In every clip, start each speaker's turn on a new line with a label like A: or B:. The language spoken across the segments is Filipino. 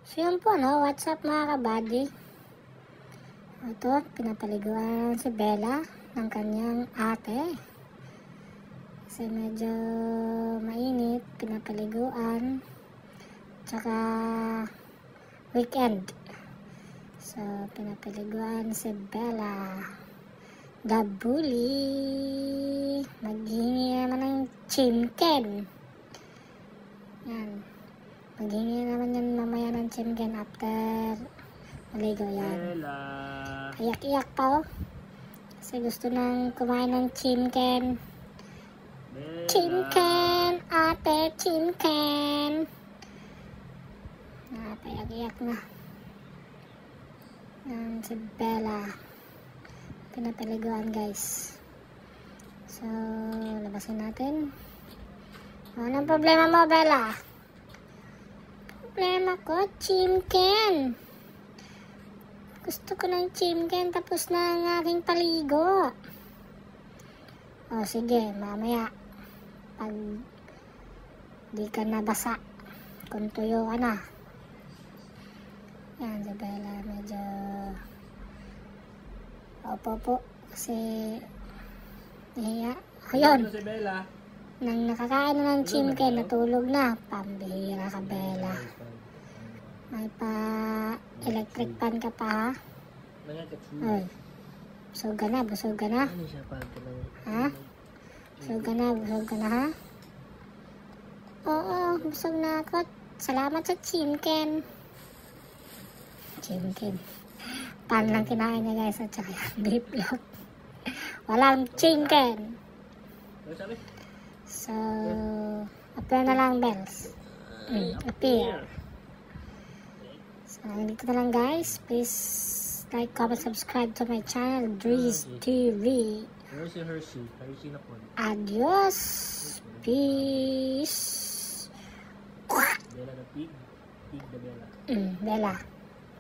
A: So yun po, no? What's up mga kabady? Ito, pinapaliguan si Bella ng kanyang ate. Kasi medyo mainit, pinapaliguan. Tsaka weekend. So, pinapaliguan si Bella. The bully. Maghingi naman ng chimken. Yan. Maghingi naman yan mamaya ng chimken after maligo yan. Iyak-iyak pa oh. Kasi gusto nang kumain ng chimken. Chimken! Ate, chimken! Iyak-iyak na. Yan si Bella. Pinapaliguan guys. So, labasin natin. Anong problema mo, Bella? Problema ko, chimken. Gusto ko ng chimken tapos na ang aking paligo. O sige, mamaya. Pag di ka nabasa, kung tuyo ka na. Yan, si Bella medyo opo po kasi nahiya. Ayun. Nang nakakain na ng chimken, natulog na. Pambihira ka, Bella. May pa-electric pan ka pa, ha? Ay. Busog ka na, busog ka na. Ha? Busog ka na, ha? Oo, busog na ako. Salamat sa chimken. Chimken. Pan lang kinain niya, guys, at saka beef lang. Walang chimken. So, appear na lang, bells. Appear. So, dito na lang guys. Please like, comment, subscribe to my channel, Drees TV. Adios. Peace. Bella.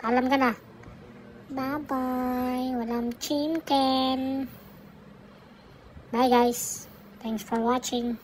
A: Alam ka na. Bye-bye. Walang chimken. Bye guys. Thanks for watching.